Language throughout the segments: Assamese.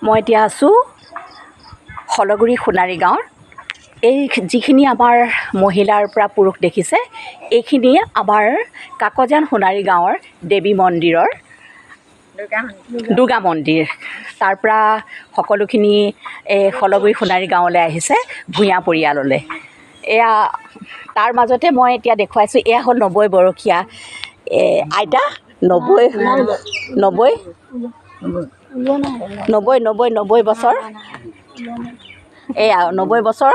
মই এতিয়া আছোঁ শলগুৰি সোণাৰী গাঁৱৰ। এই যিখিনি আমাৰ মহিলাৰ পৰা পুৰুষ দেখিছে, এইখিনি আমাৰ কাকজান সোণাৰী গাঁৱৰ দেৱী মন্দিৰৰ দুৰ্গা মন্দিৰ। তাৰ পৰা সকলোখিনি এই শলগুৰি সোণাৰী গাঁৱলৈ আহিছে ভূঞা পৰিয়াললৈ। এয়া তাৰ মাজতে মই এতিয়া দেখুৱাইছোঁ, এয়া হ'ল 90 বয়সীয়া আইতা। 90 বছৰ। এয়া 90 বছৰ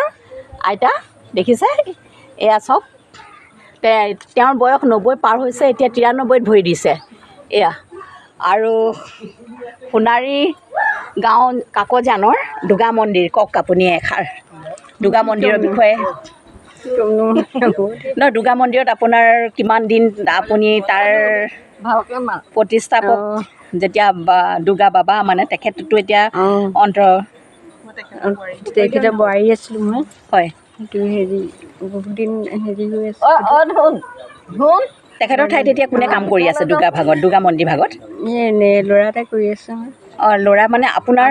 আইতা দেখিছে। এয়া চব তেওঁৰ বয়স 90 পাৰ হৈছে, এতিয়া 93ত ভৰি দিছে। এয়া আৰু সোণাৰী গাঁও কাকজানৰ দুৰ্গা মন্দিৰ, কওক আপুনি এষাৰ দুৰ্গা মন্দিৰৰ বিষয়ে। নহয়, দুৰ্গা মন্দিৰত আপোনাৰ কিমান দিন আপুনি তাৰ প্ৰতিষ্ঠাপক যেতিয়া দুৰ্গা বাবা মানে তেখেততো এতিয়া তেখেতে বোৱাৰী আছিলোঁ মই। হয়, সেইটো বহুত দিন হৈ আছে। তেখেতৰ ঠাইত এতিয়া কোনে কাম কৰি আছে দুৰ্গা মন্দিৰ ভাগত? ল'ৰা এটা কৰি আছে মই। অঁ, ল'ৰা মানে আপোনাৰ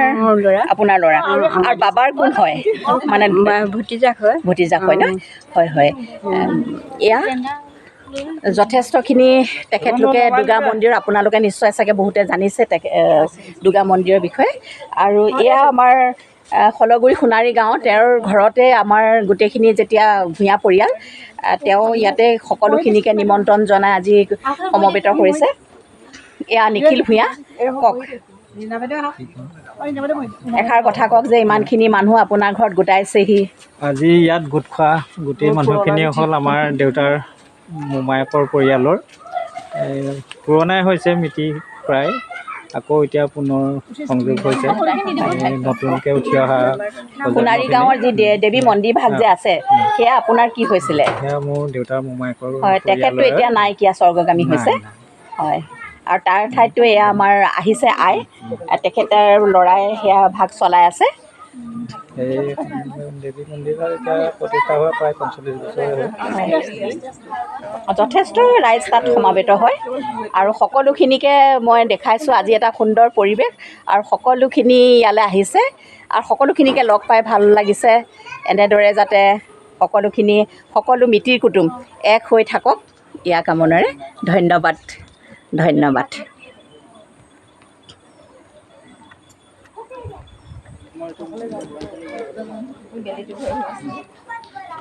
ল'ৰা। আৰু বাবাৰ কোন হয়? মানে ভতিজাক হয়। ভতিজাক হয় ন? হয় হয়। এয়া যথেষ্টখিনি তেখেতলোকে দুৰ্গা মন্দিৰৰ, আপোনালোকে নিশ্চয় চাগে বহুতে জানিছে দুৰ্গা মন্দিৰৰ বিষয়ে। আৰু এয়া আমাৰ শলগুৰি সোণাৰী গাঁও, তেওঁৰ ঘৰতে আমাৰ গোটেইখিনি যেতিয়া ভূঞা পৰিয়াল, তেওঁ ইয়াতে সকলোখিনিকে নিমন্ত্ৰণ জনাই আজি সমবেত কৰিছে। এয়া নিখিল ভূঞা, কওক এষাৰ কথা কওক যে ইমানখিনি মানুহ আপোনাৰ ঘৰত গোটাইছেহি। আজি ইয়াত গোট খোৱা গোটেই মানুহখিনি হ'ল আমাৰ দেউতাৰ মোমায়েকৰ পৰিয়ালৰ। পুৰণাই হৈছে মিতি প্ৰায়, আকৌ এতিয়া পুনৰ সংযোগ হৈছে নতুনকৈ উঠি অহা সোণাৰী গাঁৱৰ যি দেৱী মন্দিৰ ভাগ যে আছে, সেয়া আপোনাৰ কি হৈছিলে? সেয়া মোৰ দেউতাৰ মোমায়েকৰ। হয়, তেখেতটো এতিয়া নাইকিয়া, স্বৰ্গগামী হৈছে। হয়, আৰু তাৰ ঠাইতো এয়া আমাৰ আহিছে আই, তেখেতৰ ল'ৰাই সেয়া ভাগ চলাই আছে। এই দেৱী মন্দিৰৰ এতিয়া প্ৰতিষ্ঠা হোৱা প্ৰায় 45 বছৰে হ'ল। যথেষ্ট ৰাইজ তাত সমাবেত হয় আৰু সকলোখিনিকে মই দেখাইছোঁ। আজি এটা সুন্দৰ পৰিৱেশ আৰু সকলোখিনি ইয়ালৈ আহিছে আৰু সকলোখিনিকে লগ পাই ভাল লাগিছে। এনেদৰে যাতে সকলো মিতিৰ কুটুম এক হৈ থাকক, ইয়াৰ কামনাৰে ধন্যবাদ।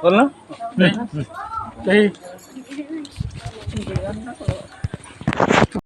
হ'ল ন?